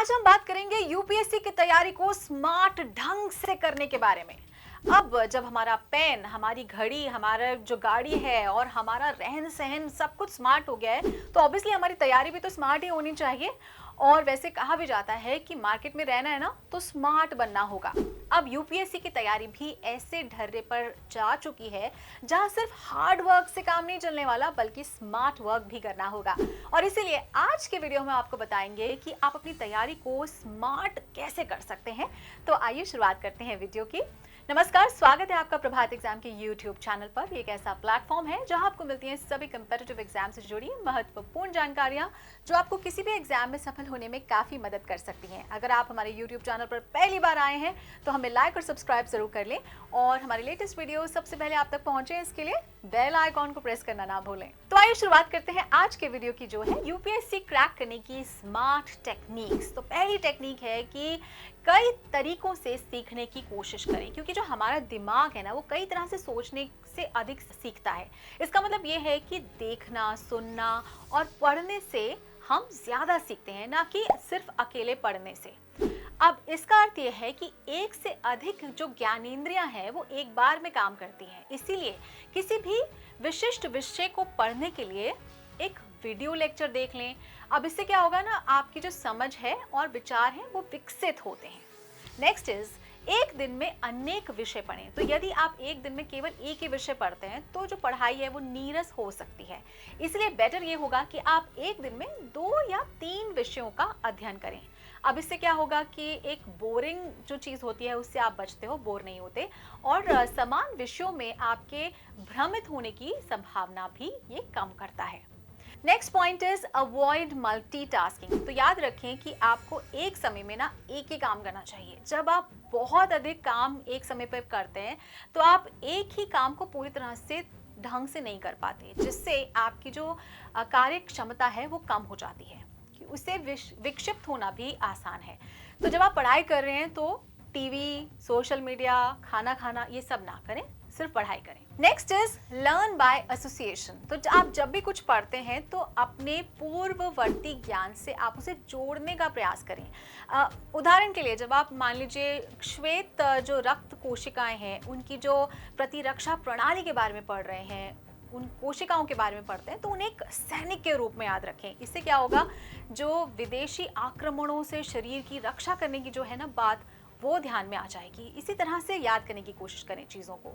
आज हम बात करेंगे यूपीएससी की तैयारी को स्मार्ट ढंग से करने के बारे में। अब जब हमारा पेन, हमारी घड़ी, हमारा जो गाड़ी है और हमारा रहन सहन सब कुछ स्मार्ट हो गया है, तो ऑब्वियसली हमारी तैयारी भी तो स्मार्ट ही होनी चाहिए। और वैसे कहा भी जाता है कि मार्केट में रहना है ना, तो स्मार्ट बनना होगा। अब यूपीएससी की तैयारी भी ऐसे ढर्रे पर जा चुकी है जहां सिर्फ हार्ड वर्क से काम नहीं चलने वाला, बल्कि स्मार्ट वर्क भी करना होगा। और इसीलिए आज के वीडियो में आपको बताएंगे कि आप अपनी तैयारी को स्मार्ट कैसे कर सकते हैं। तो आइए शुरुआत करते हैं वीडियो की। नमस्कार, स्वागत है आपका प्रभात एग्जाम के यूट्यूब चैनल पर। एक ऐसा प्लेटफॉर्म है जहां आपको मिलती हैं सभी कंपेटिटिव एग्जाम से जुड़ी महत्वपूर्ण जानकारियां जो आपको किसी भी एग्जाम में सफल होने में काफी मदद कर सकती हैं। अगर आप हमारे यूट्यूब चैनल पर पहली बार आए हैं तो हमें लाइक और सब्सक्राइब जरूर कर लें और हमारे लेटेस्ट वीडियो सबसे पहले आप तक पहुंचे इसके लिए बेल आइकॉन को प्रेस करना ना भूलें। तो आइए शुरुआत करते हैं आज के वीडियो की, जो है यूपीएससी क्रैक करने की स्मार्ट टेक्निक्स। तो पहली टेक्निक है कि कई तरीकों से सीखने की कोशिश करें, क्योंकि जो हमारा दिमाग है ना, वो कई तरह से सोचने से अधिक सीखता है। इसका मतलब ये है कि देखना, सुनना और पढ़ने से हम ज्यादा सीखते हैं, ना कि सिर्फ अकेले पढ़ने से। अब इसका अर्थ यह है कि एक से अधिक जो ज्ञानेंद्रियां हैं वो एक बार में काम करती हैं। इसीलिए किसी भी विशिष्ट विषय को पढ़ने के लिए एक वीडियो लेक्चर देख लें। अब इससे क्या होगा ना, आपकी जो समझ है और विचार हैं वो विकसित होते हैं। नेक्स्ट इज, एक दिन में अनेक विषय पढ़ें। तो यदि आप एक दिन में केवल एक ही विषय पढ़ते हैं तो जो पढ़ाई है वो नीरस हो सकती है। इसलिए बेटर ये होगा कि आप एक दिन में 2 या 3 विषयों का अध्ययन करें। अब इससे क्या होगा कि एक बोरिंग जो चीज होती है उससे आप बचते हो, बोर नहीं होते, और समान विषयों में आपके भ्रमित होने की संभावना भी ये कम करता है। Next point is avoid multitasking. तो याद रखें कि आपको एक समय में ना एक ही काम करना चाहिए। जब आप बहुत अधिक काम एक समय पर करते हैं तो आप एक ही काम को पूरी तरह से ढंग से नहीं कर पाते, जिससे आपकी जो कार्य क्षमता है वो कम हो जाती है, कि उससे विक्षिप्त होना भी आसान है। तो जब आप पढ़ाई कर रहे हैं तो टीवी, सोशल मीडिया, खाना खाना ये सब ना करें, सिर्फ पढ़ाई करें। Next is learn by association. तो आप जब भी कुछ पढ़ते हैं तो अपने पूर्ववर्ती ज्ञान से आप उसे जोड़ने का प्रयास करें। उदाहरण के लिए, जब आप मान लीजिए श्वेत जो रक्त कोशिकाएं हैं उनकी जो प्रतिरक्षा प्रणाली के बारे में पढ़ रहे हैं, उन कोशिकाओं के बारे में पढ़ते हैं, तो उन्हें एक सैनिक के रूप में याद रखें। इससे क्या होगा, जो विदेशी आक्रमणों से शरीर की रक्षा करने की जो है ना बात, वो ध्यान में आ जाएगी। इसी तरह से याद करने की कोशिश करें चीजों को।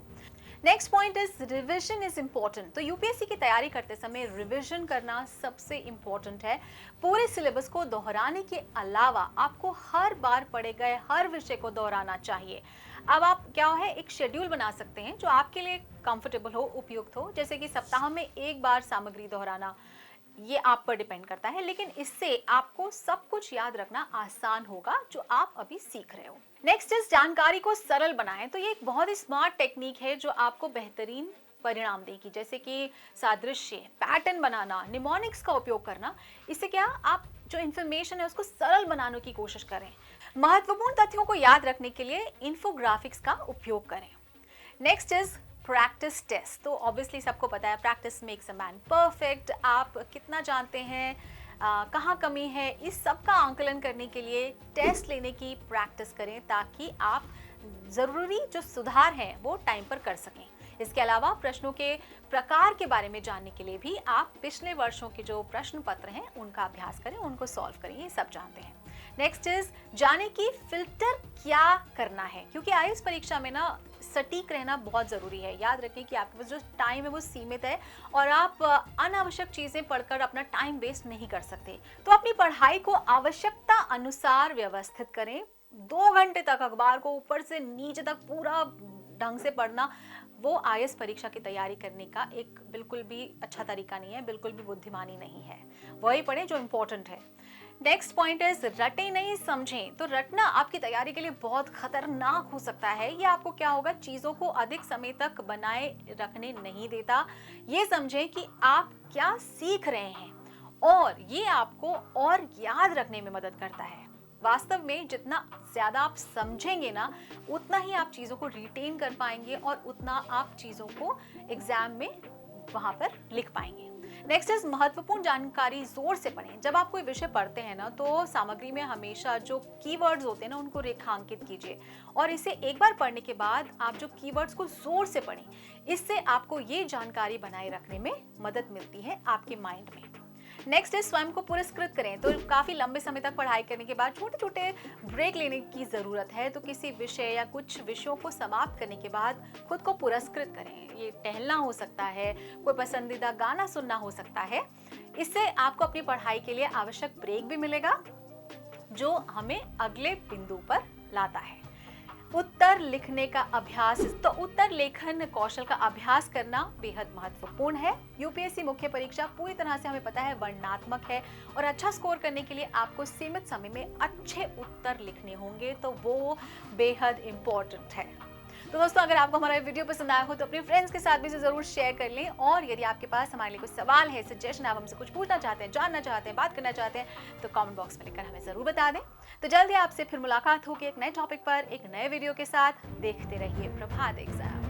Next point is revision is important. तो यूपीएससी की तैयारी करते समय रिविजन करना सबसे इम्पोर्टेंट है। पूरे सिलेबस को दोहराने के अलावा आपको हर बार पढ़े गए हर विषय को दोहराना चाहिए। अब आप क्या है, एक शेड्यूल बना सकते हैं जो आपके लिए कंफर्टेबल हो, उपयुक्त हो, जैसे कि सप्ताह में एक बार सामग्री दोहराना। ये आप पर डिपेंड करता है, लेकिन इससे आपको सब कुछ याद रखना आसान होगा जो आप अभी सीख रहे हो। नेक्स्ट इज जानकारी को सरल बनाएं। तो ये एक बहुत ही स्मार्ट टेक्निक है जो आपको बेहतरीन परिणाम देगी, जैसे कि सादृश्य, पैटर्न बनाना, निमोनिक्स का उपयोग करना। इससे क्या, आप जो इन्फॉर्मेशन है उसको सरल बनाने की कोशिश करें। महत्वपूर्ण तथ्यों को याद रखने के लिए इंफोग्राफिक्स का उपयोग करें। Next is practice test. तो ऑब्वियसली सबको पता है practice makes a man perfect. आप कितना जानते हैं, कहाँ कमी है, इस सब का आंकलन करने के लिए टेस्ट लेने की प्रैक्टिस करें, ताकि आप ज़रूरी जो सुधार हैं वो टाइम पर कर सकें। इसके अलावा प्रश्नों के प्रकार के बारे में जानने के लिए भी आप पिछले वर्षों के जो प्रश्न पत्र हैं उनका अभ्यास करें, उनको सॉल्व करें, ये सब जानते हैं। नेक्स्ट इज जाने की फिल्टर क्या करना है, क्योंकि आईएएस परीक्षा में ना सटीक रहना बहुत जरूरी है। याद रखें कि आपके पास जो टाइम है वो सीमित है और आप अनावश्यक चीजें पढ़कर अपना टाइम वेस्ट नहीं कर सकते। तो अपनी पढ़ाई को आवश्यकता अनुसार व्यवस्थित करें। 2 घंटे तक अखबार को ऊपर से नीचे तक पूरा ढंग से पढ़ना, वो आईएएस परीक्षा की तैयारी करने का एक बिल्कुल भी अच्छा तरीका नहीं है, बिल्कुल भी बुद्धिमानी नहीं है। वही पढ़ें जो इम्पोर्टेंट है। नेक्स्ट पॉइंट इज रटे नहीं समझें। तो रटना आपकी तैयारी के लिए बहुत खतरनाक हो सकता है। ये आपको क्या होगा, चीजों को अधिक समय तक बनाए रखने नहीं देता। ये समझें कि आप क्या सीख रहे हैं और ये आपको और याद रखने में मदद करता है। वास्तव में जितना ज्यादा आप समझेंगे ना, उतना ही आप चीजों को रिटेन कर पाएंगे और उतना आप चीजों को एग्जाम में वहां पर लिख पाएंगे। नेक्स्ट इज महत्वपूर्ण जानकारी जोर से पढ़ें। जब आप कोई विषय पढ़ते हैं ना, तो सामग्री में हमेशा जो कीवर्ड्स होते हैं ना, उनको रेखांकित कीजिए और इसे एक बार पढ़ने के बाद आप जो कीवर्ड्स को जोर से पढ़ें। इससे आपको ये जानकारी बनाए रखने में मदद मिलती है आपके माइंड में। नेक्स्ट है स्वयं को पुरस्कृत करें। तो काफी लंबे समय तक पढ़ाई करने के बाद छोटे छोटे ब्रेक लेने की जरूरत है। तो किसी विषय या कुछ विषयों को समाप्त करने के बाद खुद को पुरस्कृत करें। ये टहलना हो सकता है, कोई पसंदीदा गाना सुनना हो सकता है। इससे आपको अपनी पढ़ाई के लिए आवश्यक ब्रेक भी मिलेगा, जो हमें अगले बिंदु पर लाता है। उत्तर लिखने का अभ्यास। तो उत्तर लेखन कौशल का अभ्यास करना बेहद महत्वपूर्ण है। यूपीएससी मुख्य परीक्षा पूरी तरह से हमें पता है वर्णनात्मक है और अच्छा स्कोर करने के लिए आपको सीमित समय में अच्छे उत्तर लिखने होंगे, तो वो बेहद इंपॉर्टेंट है। तो दोस्तों, अगर आपको हमारा वीडियो पसंद आया हो तो अपने फ्रेंड्स के साथ भी इसे जरूर शेयर कर लें। और यदि आपके पास हमारे लिए कुछ सवाल है, सजेशन, आप हमसे कुछ पूछना चाहते हैं, जानना चाहते हैं, बात करना चाहते हैं, तो कमेंट बॉक्स में लिखकर हमें जरूर बता दें। तो जल्दी आपसे फिर मुलाकात होगी एक नए टॉपिक पर, एक नए वीडियो के साथ। देखते रहिए प्रभात एग्जाम।